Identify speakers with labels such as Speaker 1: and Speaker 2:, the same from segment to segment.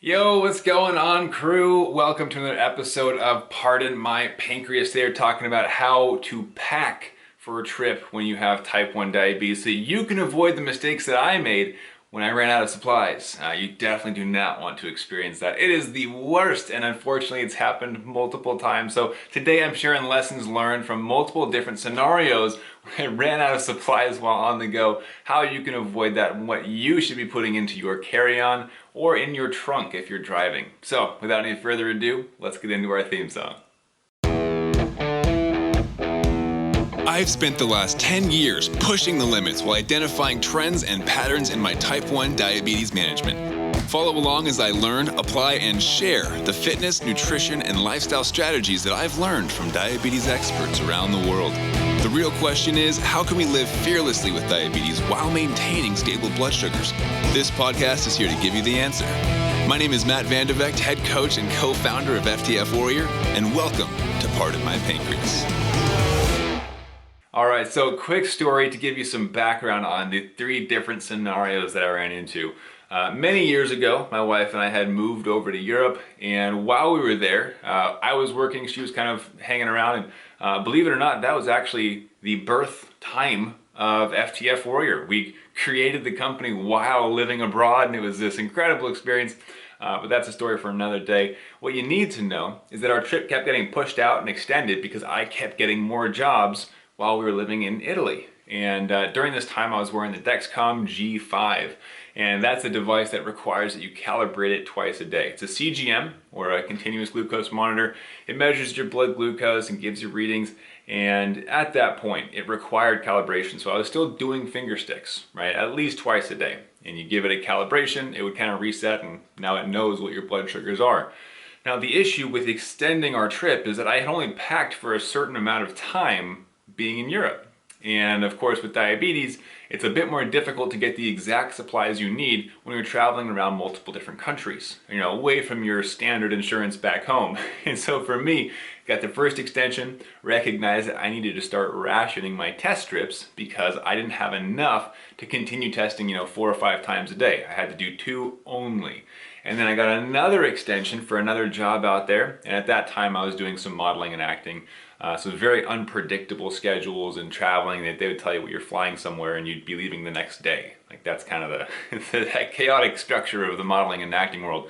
Speaker 1: Yo, what's going on, crew? Welcome to another episode of Pardon My Pancreas. They're talking about how to pack for a trip when you have type 1 diabetes so you can avoid the mistakes that I made when I ran out of supplies. You definitely do not want to experience that. It is the worst, and unfortunately it's happened multiple times. So today I'm sharing lessons learned from multiple different scenarios when I ran out of supplies while on the go, how you can avoid that, and what you should be putting into your carry-on or in your trunk if you're driving. So without any further ado, let's get into our theme song. I've spent the last 10 years pushing the limits while identifying trends and patterns in my type 1 diabetes management. Follow along as I learn, apply, and share the fitness, nutrition, and lifestyle strategies that I've learned from diabetes experts around the world. The real question is, how can we live fearlessly with diabetes while maintaining stable blood sugars? This podcast is here to give you the answer. My name is Matt Vandevecht, head coach and co-founder of FTF Warrior, and welcome to Pardon My Pancreas. All right, so quick story to give you some background on the three different scenarios that I ran into. Many years ago, my wife and I had moved over to Europe, and while we were there, I was working, she was kind of hanging around, and believe it or not, that was actually the birth time of FTF Warrior. We created the company while living abroad, and it was this incredible experience. But that's a story for another day. What you need to know is that our trip kept getting pushed out and extended because I kept getting more jobs while we were living in Italy. And during this time I was wearing the Dexcom G5, and that's a device that requires that you calibrate it twice a day. It's a CGM, or a continuous glucose monitor. It measures your blood glucose and gives you readings, and at that point it required calibration. So I was still doing finger sticks, right, at least twice a day. And you give it a calibration, it would kind of reset, and now it knows what your blood sugars are. Now the issue with extending our trip is that I had only packed for a certain amount of time being in Europe. And of course with diabetes, it's a bit more difficult to get the exact supplies you need when you're traveling around multiple different countries, away from your standard insurance back home. And so for me, got the first extension, recognized that I needed to start rationing my test strips because I didn't have enough to continue testing, 4 or 5 times a day. I had to do 2 only. And then I got another extension for another job out there, and at that time I was doing some modeling and acting. So very unpredictable schedules and traveling. They would tell you what you're flying somewhere and you'd be leaving the next day. Like that's kind of the chaotic structure of the modeling and acting world.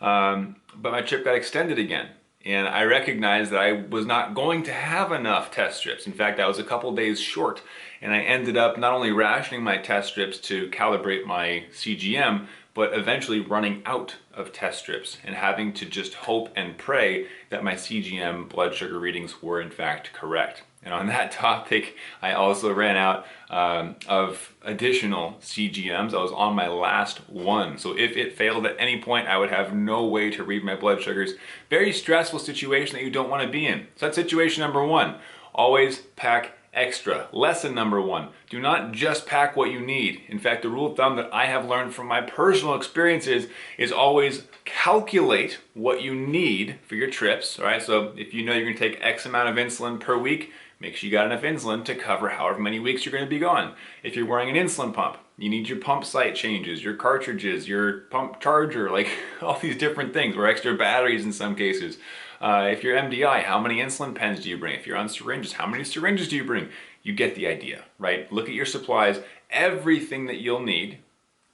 Speaker 1: But my trip got extended again. And I recognized that I was not going to have enough test strips. In fact, I was a couple days short, and I ended up not only rationing my test strips to calibrate my CGM, but eventually running out of test strips and having to just hope and pray that my CGM blood sugar readings were in fact correct. And on that topic, I also ran out of additional CGMs. I was on my last one. So if it failed at any point, I would have no way to read my blood sugars. Very stressful situation that you don't want to be in. So that's situation number 1. Always pack extra. Lesson number 1, do not just pack what you need. In fact, the rule of thumb that I have learned from my personal experiences is always calculate what you need for your trips. All right, so if you know you're going to take X amount of insulin per week, make sure you got enough insulin to cover however many weeks you're going to be gone. If you're wearing an insulin pump, you need your pump site changes, your cartridges, your pump charger, like all these different things, or extra batteries in some cases. If you're MDI, how many insulin pens do you bring? If you're on syringes, how many syringes do you bring? You get the idea, right? Look at your supplies, everything that you'll need,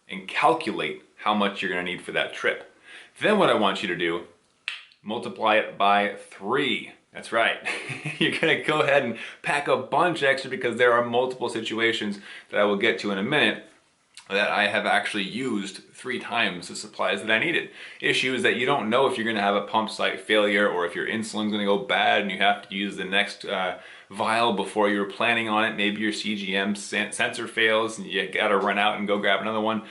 Speaker 1: and calculate how much you're going to need for that trip. Then what I want you to do, multiply it by 3. That's right. You're going to go ahead and pack a bunch extra because there are multiple situations that I will get to in a minute that I have actually used 3 times the supplies that I needed. Issue is that you don't know if you're going to have a pump site failure or if your insulin's going to go bad and you have to use the next vial before you were planning on it. Maybe your CGM sensor fails and you got to run out and go grab another one.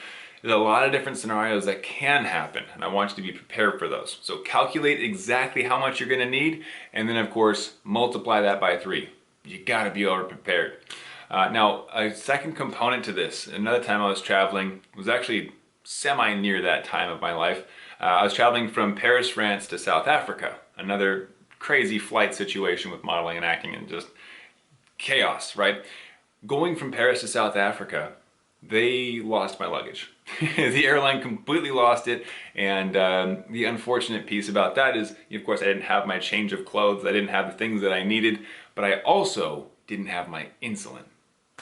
Speaker 1: There's a lot of different scenarios that can happen, and I want you to be prepared for those. So calculate exactly how much you're going to need, and then of course multiply that by 3. You got to be over prepared. Now, a second component to this, another time I was traveling, was actually semi near that time of my life. I was traveling from Paris, France to South Africa. Another crazy flight situation with modeling and acting and just chaos, right? Going from Paris to South Africa they lost my luggage. The airline completely lost it, and the unfortunate piece about that is, of course, I didn't have my change of clothes, I didn't have the things that I needed, but I also didn't have my insulin.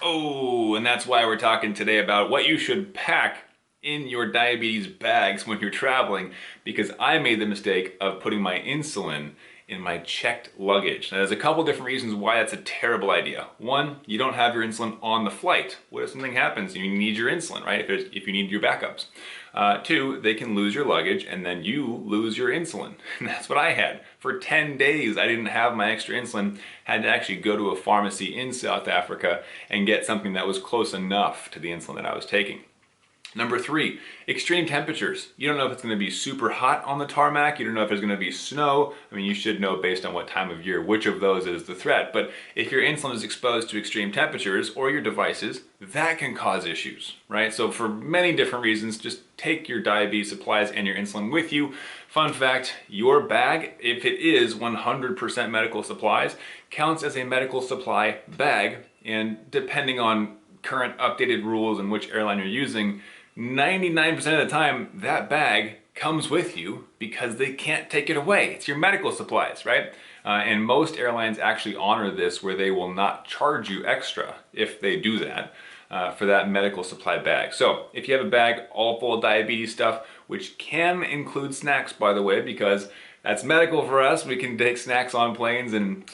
Speaker 1: Oh, and that's why we're talking today about what you should pack in your diabetes bags when you're traveling, because I made the mistake of putting my insulin in my checked luggage. Now, there's a couple different reasons why that's a terrible idea. One, you don't have your insulin on the flight. What if something happens and you need your insulin, right? If you need your backups. Two, they can lose your luggage and then you lose your insulin. And that's what I had. For 10 days, I didn't have my extra insulin. Had to actually go to a pharmacy in South Africa and get something that was close enough to the insulin that I was taking. Number three, extreme temperatures. You don't know if it's going to be super hot on the tarmac. You don't know if there's going to be snow. I mean, you should know based on what time of year which of those is the threat. But if your insulin is exposed to extreme temperatures or your devices, that can cause issues, right? So for many different reasons, just take your diabetes supplies and your insulin with you. Fun fact, your bag, if it is 100% medical supplies, counts as a medical supply bag. And depending on current updated rules and which airline you're using, 99% of the time, that bag comes with you because they can't take it away. It's your medical supplies, right? And most airlines actually honor this where they will not charge you extra if they do that for that medical supply bag. So if you have a bag all full of diabetes stuff, which can include snacks, by the way, because that's medical for us. We can take snacks on planes and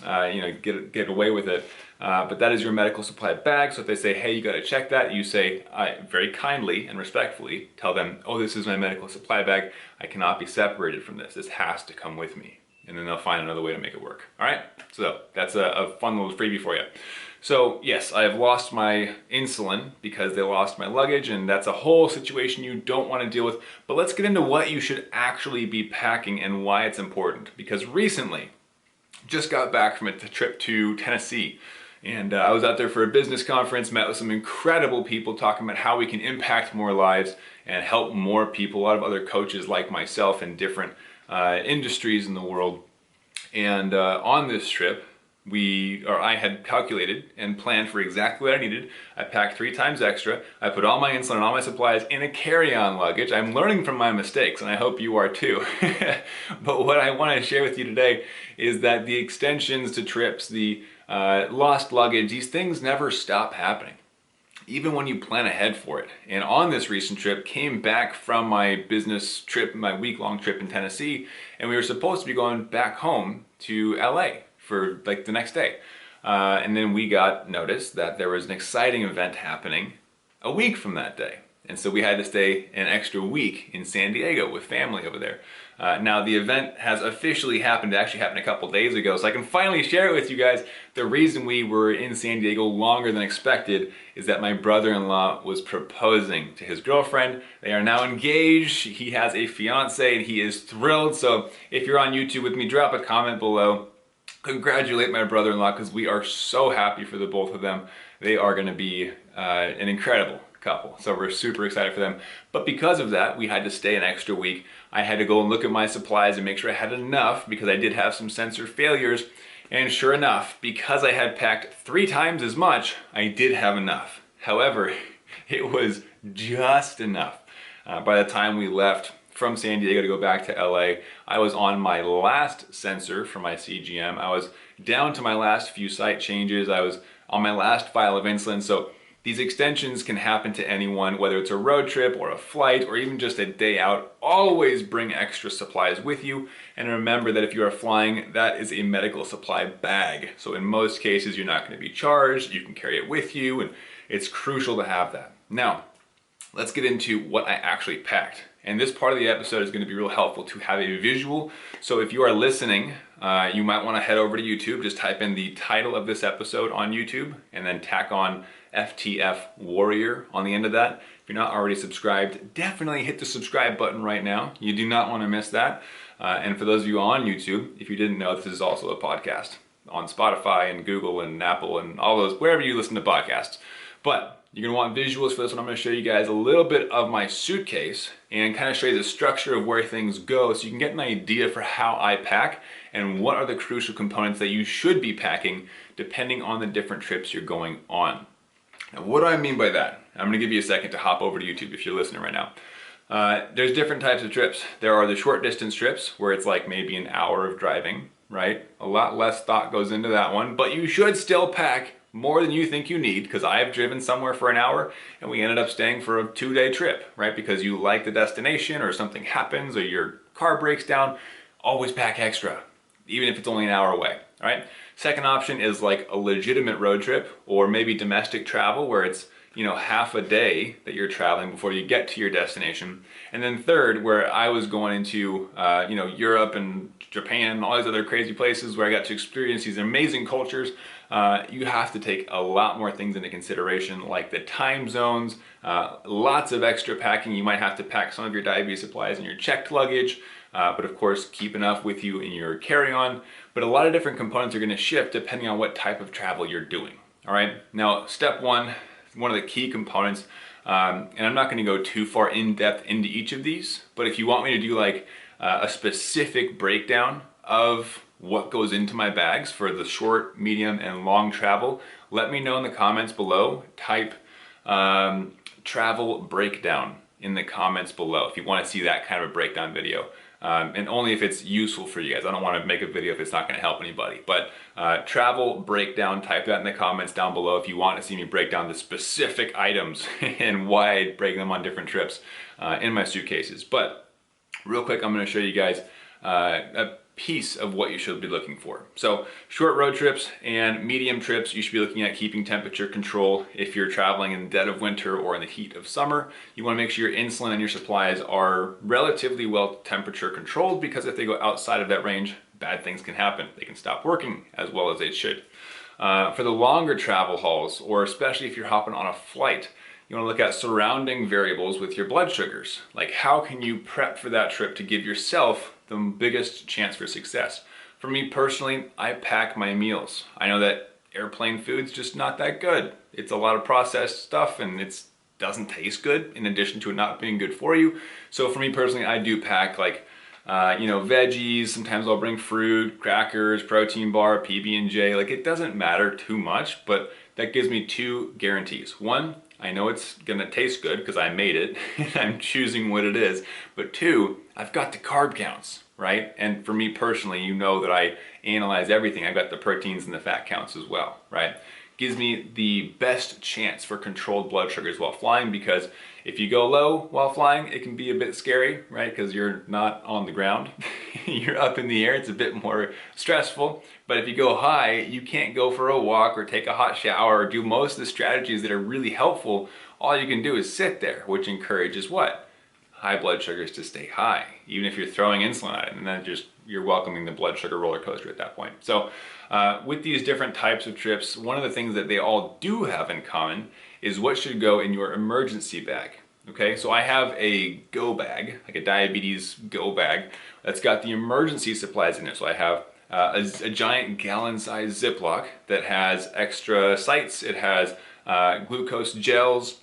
Speaker 1: get away with it. But that is your medical supply bag. So if they say, hey, you got to check that, you say, very kindly and respectfully, tell them, oh, this is my medical supply bag. I cannot be separated from this. This has to come with me. And then they'll find another way to make it work. All right? So that's a fun little freebie for you. So yes, I have lost my insulin because they lost my luggage, and that's a whole situation you don't want to deal with. But let's get into what you should actually be packing and why it's important. Because recently, just got back from a trip to Tennessee. And I was out there for a business conference, met with some incredible people talking about how we can impact more lives and help more people, a lot of other coaches like myself in different industries in the world. And on this trip, I had calculated and planned for exactly what I needed. I packed 3 times extra. I put all my insulin and all my supplies in a carry-on luggage. I'm learning from my mistakes, and I hope you are too. But what I want to share with you today is that the extensions to trips, the lost luggage, these things never stop happening, even when you plan ahead for it. And on this recent trip, came back from my business trip, my week-long trip in Tennessee, and we were supposed to be going back home to LA for like the next day. And then we got notice that there was an exciting event happening a week from that day. And so we had to stay an extra week in San Diego with family over there. Now the event has officially happened. It actually happened a couple days ago, so I can finally share it with you guys. The reason we were in San Diego longer than expected is that my brother-in-law was proposing to his girlfriend. They are now engaged. He has a fiance and he is thrilled. So if you're on YouTube with me, drop a comment below. Congratulate my brother-in-law, because we are so happy for the both of them. They are going to be an incredible couple, so we're super excited for them. But because of that, we had to stay an extra week. I had to go and look at my supplies and make sure I had enough, because I did have some sensor failures. And sure enough, because I had packed 3 times as much, I did have enough. However, it was just enough. By the time we left from San Diego to go back to LA, I was on my last sensor for my CGM. I was down to my last few site changes. I was on my last vial of insulin. So these extensions can happen to anyone, whether it's a road trip or a flight or even just a day out. Always bring extra supplies with you. And remember that if you are flying, that is a medical supply bag. So in most cases, you're not going to be charged. You can carry it with you, and it's crucial to have that. Now, let's get into what I actually packed. And this part of the episode is going to be real helpful to have a visual. So if you are listening, you might want to head over to YouTube. Just type in the title of this episode on YouTube and then tack on FTF Warrior on the end of that. If you're not already subscribed, definitely hit the subscribe button right now. You do not want to miss that. And for those of you on YouTube, if you didn't know, this is also a podcast on Spotify and Google and Apple and all those, wherever you listen to podcasts. But you're going to want visuals for this one. I'm going to show you guys a little bit of my suitcase and kind of show you the structure of where things go so you can get an idea for how I pack and what are the crucial components that you should be packing depending on the different trips you're going on. Now, what do I mean by that? I'm going to give you a second to hop over to YouTube if you're listening right now. There's different types of trips. There are the short distance trips where it's like maybe an hour of driving, right? A lot less thought goes into that one, but you should still pack more than you think you need, because I have driven somewhere for an hour and we ended up staying for a 2-day trip, right? Because you like the destination or something happens or your car breaks down, always pack extra, even if it's only an hour away, all right? Second option is like a legitimate road trip or maybe domestic travel where it's, you know, half a day that you're traveling before you get to your destination. And then third, where I was going into, you know, Europe and Japan, all these other crazy places where I got to experience these amazing cultures, you have to take a lot more things into consideration, like the time zones, lots of extra packing. You might have to pack some of your diabetes supplies in your checked luggage, but of course keep enough with you in your carry-on. But a lot of different components are going to shift depending on what type of travel you're doing. All right, now step one of the key components, and I'm not going to go too far in depth into each of these, but if you want me to do like a specific breakdown of what goes into my bags for the short, medium, and long travel, let me know in the comments below. Type travel breakdown in the comments below if you want to see that kind of a breakdown video. And only if it's useful for you guys. I don't want to make a video if it's not going to help anybody. But travel breakdown, type that in the comments down below if you want to see me break down the specific items and why I break them on different trips in my suitcases. But real quick, I'm going to show you guys a piece of what you should be looking for. So short road trips and medium trips, you should be looking at keeping temperature control. If you're traveling in the dead of winter or in the heat of summer, you want to make sure your insulin and your supplies are relatively well temperature controlled, because if they go outside of that range, bad things can happen. They can stop working as well as they should. For the longer travel hauls, or especially if you're hopping on a flight, you want to look at surrounding variables with your blood sugars. Like, how can you prep for that trip to give yourself the biggest chance for success? For me personally, I pack my meals. I know that airplane food's just not that good. It's a lot of processed stuff and it doesn't taste good, in addition to it not being good for you. So for me personally, I do pack like, you know, veggies. Sometimes I'll bring fruit, crackers, protein bar, PB&J. Like, it doesn't matter too much, but that gives me two guarantees. One, I know it's gonna taste good because I made it and I'm choosing what it is. But two, I've got the carb counts, right? And for me personally, you know that I analyze everything. I've got the proteins and the fat counts as well, right? Gives me the best chance for controlled blood sugars while flying, because if you go low while flying, it can be a bit scary, right? Because you're not on the ground, you're up in the air, it's a bit more stressful. But if you go high, you can't go for a walk or take a hot shower or do most of the strategies that are really helpful. All you can do is sit there, which encourages what? High blood sugars to stay high, even if you're throwing insulin at it, and then you're welcoming the blood sugar roller coaster at that point. So with these different types of trips, one of the things that they all do have in common is what should go in your emergency bag. Okay, so I have a go bag, like a diabetes go bag, that's got the emergency supplies in it. So I have a giant gallon-sized Ziploc that has extra sites. It has glucose gels.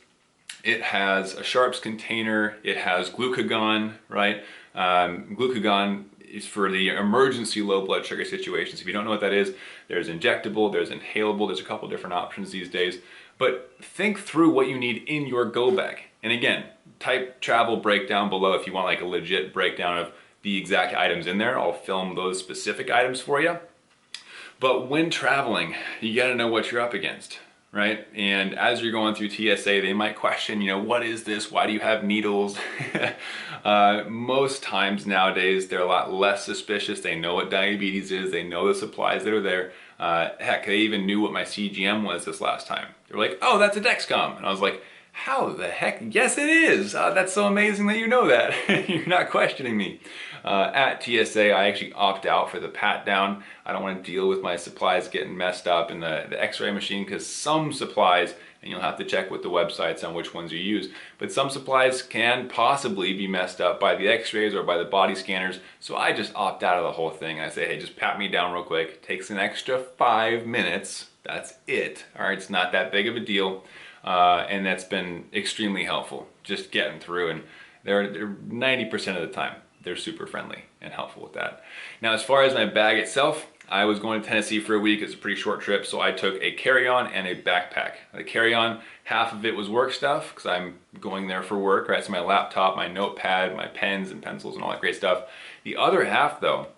Speaker 1: It has a Sharps container. It has glucagon, right? Glucagon is for the emergency low blood sugar situations. If you don't know what that is, there's injectable, there's inhalable, there's a couple different options these days. But think through what you need in your go bag. And again, type travel breakdown below if you want like a legit breakdown of the exact items in there. I'll film those specific items for you. But when traveling, you gotta know what you're up against, right? And as you're going through TSA, they might question, you know, what is this? Why do you have needles? Most times nowadays, they're a lot less suspicious. They know what diabetes is. They know the supplies that are there. Heck, they even knew what my CGM was this last time. They were like, oh, that's a Dexcom. And I was like, how the heck? Yes, it is. That's so amazing that you know that. You're not questioning me. At TSA, I actually opt out for the pat down. I don't want to deal with my supplies getting messed up in the x-ray machine, because some supplies, and you'll have to check with the websites on which ones you use, but some supplies can possibly be messed up by the x-rays or by the body scanners. So I just opt out of the whole thing. I say, hey, just pat me down real quick. It takes an extra 5 minutes. That's it. All right, it's not that big of a deal. And that's been extremely helpful, just getting through. And they're 90% of the time, they're super friendly and helpful with that. Now, as far as my bag itself, I was going to Tennessee for a week. It's a pretty short trip, so I took a carry-on and a backpack. The carry-on, half of it was work stuff, because I'm going there for work, right? So my laptop, my notepad, my pens and pencils and all that great stuff. The other half, though,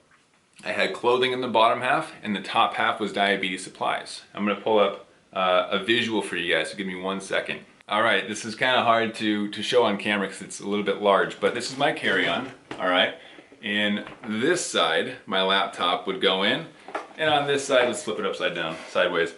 Speaker 1: I had clothing in the bottom half, and the top half was diabetes supplies. I'm gonna pull up a visual for you guys, so give me 1 second. All right, this is kind of hard to show on camera because it's a little bit large, but this is my carry-on, all right? And this side, my laptop would go in, and on this side, let's flip it upside down, sideways.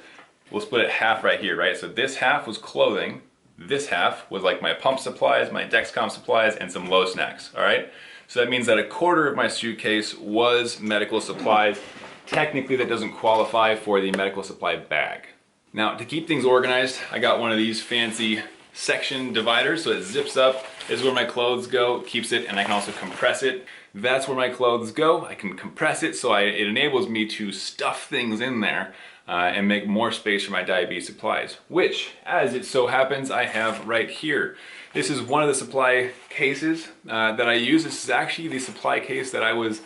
Speaker 1: We'll split it half right here, right? So this half was clothing, this half was like my pump supplies, my Dexcom supplies, and some low snacks, all right? So that means that a quarter of my suitcase was medical supplies. Technically, that doesn't qualify for the medical supply bag. Now, to keep things organized, I got one of these fancy section dividers, so it zips up. This is where my clothes go, keeps it, and I can also compress it. That's where my clothes go. I can compress it, so it enables me to stuff things in there and make more space for my diabetes supplies, which, as it so happens, I have right here. This is one of the supply cases that I use. This is actually the supply case that I was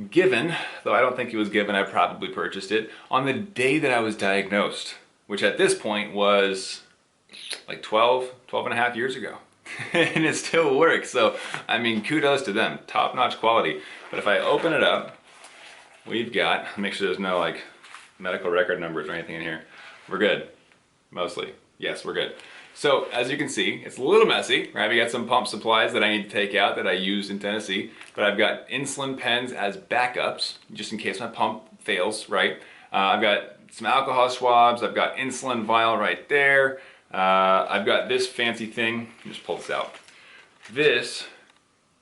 Speaker 1: given, though I don't think it was given, I probably purchased it, on the day that I was diagnosed, which at this point was like 12 and a half years ago. And it still works, so I mean, kudos to them, top-notch quality. But if I open it up, we've got, make sure there's no like medical record numbers or anything in here. We're good, mostly. Yes, we're good. So as you can see, it's a little messy, right? We got some pump supplies that I need to take out that I used in Tennessee, but I've got insulin pens as backups, just in case my pump fails, right? I've got some alcohol swabs, I've got insulin vial right there. I've got this fancy thing, just pull this out. This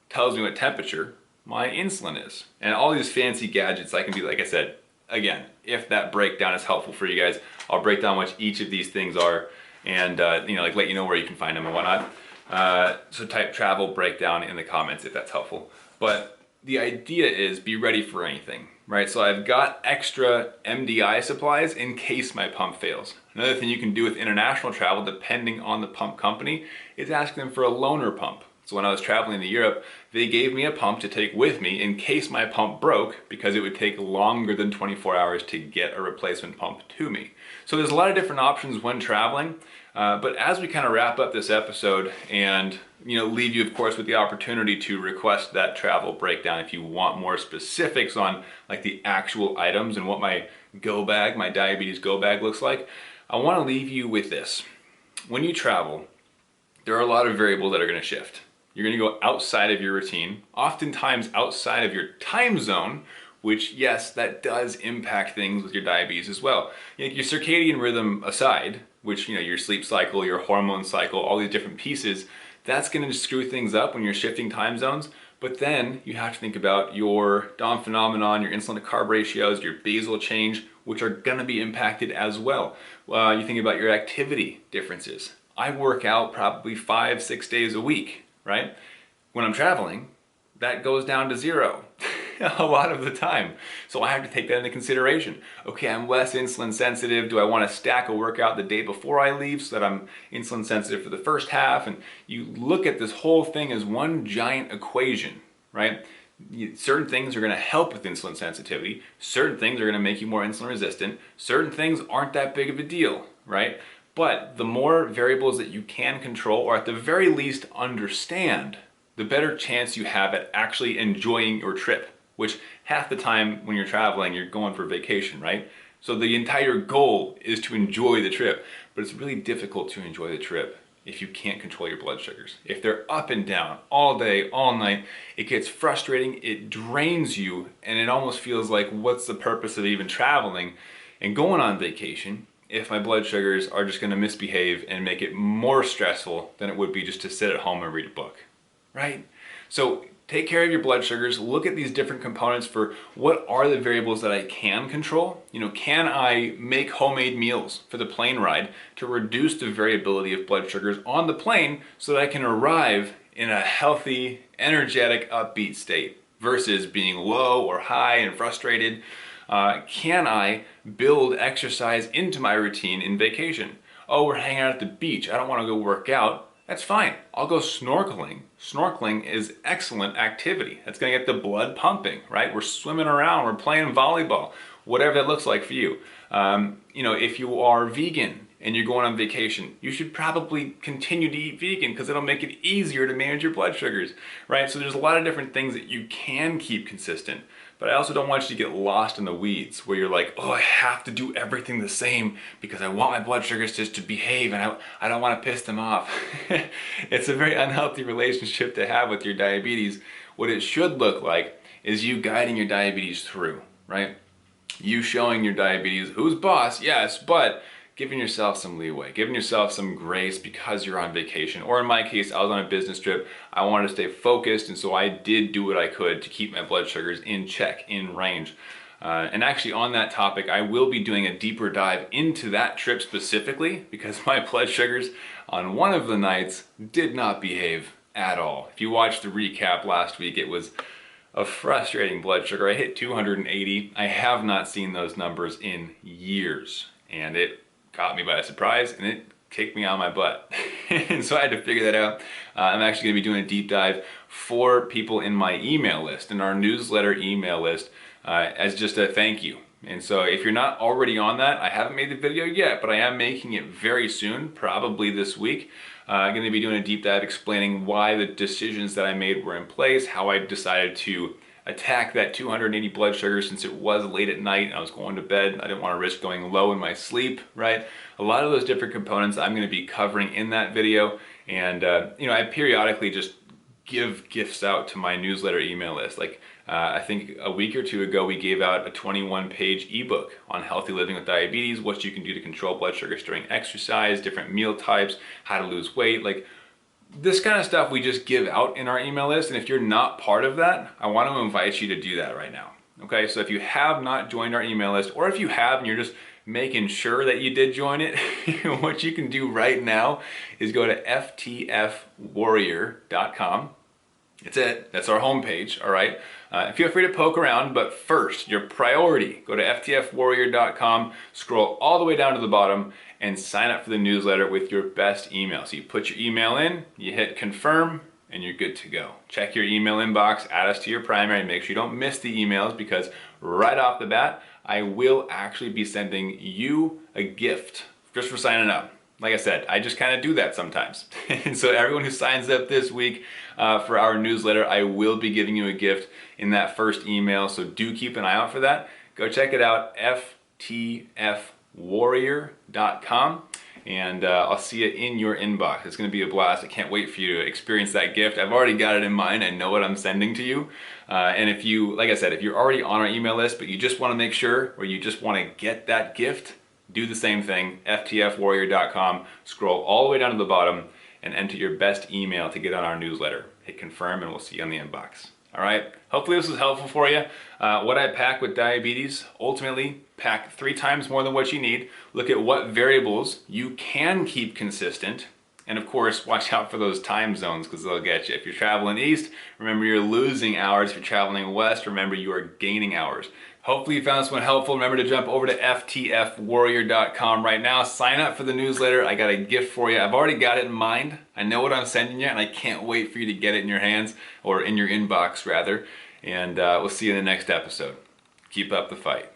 Speaker 1: tells me what temperature my insulin is. And all these fancy gadgets I can do, like I said, again, if that breakdown is helpful for you guys, I'll break down what each of these things are and like let you know where you can find them and whatnot. So type travel breakdown in the comments if that's helpful. But the idea is be ready for anything, right? So I've got extra MDI supplies in case my pump fails. Another thing you can do with international travel, depending on the pump company, is ask them for a loaner pump. So when I was traveling to Europe, they gave me a pump to take with me in case my pump broke, because it would take longer than 24 hours to get a replacement pump to me. So there's a lot of different options when traveling, but as we kind of wrap up this episode and leave you of course with the opportunity to request that travel breakdown if you want more specifics on like the actual items and what my go bag, my diabetes go bag looks like, I want to leave you with this. When you travel, there are a lot of variables that are going to shift. You're going to go outside of your routine, oftentimes outside of your time zone, which yes, that does impact things with your diabetes as well. Your circadian rhythm aside, which your sleep cycle, your hormone cycle, all these different pieces, that's going to screw things up when you're shifting time zones. But then you have to think about your Dom phenomenon, your insulin to carb ratios, your basal change, which are going to be impacted as well. You think about your activity differences. I work out probably 5-6 days a week, right? When I'm traveling, that goes down to 0 a lot of the time. So I have to take that into consideration. Okay, I'm less insulin sensitive. Do I want to stack a workout the day before I leave so that I'm insulin sensitive for the first half? And you look at this whole thing as one giant equation, right? Certain things are going to help with insulin sensitivity. Certain things are going to make you more insulin resistant. Certain things aren't that big of a deal, right? But the more variables that you can control, or at the very least understand, the better chance you have at actually enjoying your trip, which half the time when you're traveling, you're going for vacation, right? So the entire goal is to enjoy the trip, but it's really difficult to enjoy the trip if you can't control your blood sugars. If they're up and down all day, all night, it gets frustrating, it drains you, and it almost feels like, what's the purpose of even traveling and going on vacation if my blood sugars are just gonna misbehave and make it more stressful than it would be just to sit at home and read a book, right? So take care of your blood sugars, look at these different components for what are the variables that I can control. Can I make homemade meals for the plane ride to reduce the variability of blood sugars on the plane so that I can arrive in a healthy, energetic, upbeat state versus being low or high and frustrated? Can I build exercise into my routine in vacation? Oh, we're hanging out at the beach. I don't want to go work out. That's fine. I'll go snorkeling. Snorkeling is excellent activity. That's going to get the blood pumping, right? We're swimming around. We're playing volleyball. whatever that looks like for you. If you are vegan and you're going on vacation, you should probably continue to eat vegan because it'll make it easier to manage your blood sugars, right? So there's a lot of different things that you can keep consistent, but I also don't want you to get lost in the weeds where you're like, oh, I have to do everything the same because I want my blood sugars just to behave and I don't want to piss them off. It's a very unhealthy relationship to have with your diabetes. What it should look like is you guiding your diabetes through, right? You showing your diabetes who's boss, yes, but giving yourself some leeway, giving yourself some grace because you're on vacation. Or in my case, I was on a business trip. I wanted to stay focused, and so I did do what I could to keep my blood sugars in check, in range. And actually on that topic, I will be doing a deeper dive into that trip specifically because my blood sugars on one of the nights did not behave at all. If you watched the recap last week, it was a frustrating blood sugar. I hit 280. I have not seen those numbers in years, and it caught me by surprise and it kicked me on my butt. And so I had to figure that out. I'm actually gonna be doing a deep dive for people in my email list, in our newsletter email list, as just a thank you. And so if you're not already on that, I haven't made the video yet, but I am making it very soon, probably this week. I'm gonna be doing a deep dive explaining why the decisions that I made were in place, how I decided to attack that 280 blood sugar since it was late at night and I was going to bed. I didn't want to risk going low in my sleep, right? A lot of those different components I'm going to be covering in that video. And, I periodically just give gifts out to my newsletter email list. Like, I think a week or two ago, we gave out a 21-page ebook on healthy living with diabetes, what you can do to control blood sugars during exercise, different meal types, how to lose weight. Like, this kind of stuff we just give out in our email list, and if you're not part of that, I want to invite you to do that right now. Okay, so if you have not joined our email list, or if you have and you're just making sure that you did join it, what you can do right now is go to ftfwarrior.com. That's it. That's our homepage, all right? Feel free to poke around, but first, your priority, go to ftfwarrior.com, scroll all the way down to the bottom, and sign up for the newsletter with your best email. So you put your email in, you hit confirm, and you're good to go. Check your email inbox, add us to your primary, make sure you don't miss the emails because right off the bat, I will actually be sending you a gift just for signing up. Like I said, I just kind of do that sometimes. And so everyone who signs up this week for our newsletter, I will be giving you a gift in that first email. So do keep an eye out for that. Go check it out, ftfwarrior.com. And I'll see it in your inbox. It's gonna be a blast. I can't wait for you to experience that gift. I've already got it in mind. I know what I'm sending to you. And if you, like I said, if you're already on our email list, but you just wanna make sure, or you just wanna get that gift, do the same thing, ftfwarrior.com, scroll all the way down to the bottom and enter your best email to get on our newsletter. Hit confirm and we'll see you on the inbox. All right, hopefully this was helpful for you. What I pack with diabetes, ultimately pack 3 times more than what you need. Look at what variables you can keep consistent. And of course, watch out for those time zones because they'll get you. If you're traveling east, remember you're losing hours. If you're traveling west, remember you are gaining hours. Hopefully you found this one helpful. Remember to jump over to ftfwarrior.com right now. Sign up for the newsletter. I got a gift for you. I've already got it in mind. I know what I'm sending you and I can't wait for you to get it in your hands, or in your inbox rather. And we'll see you in the next episode. Keep up the fight.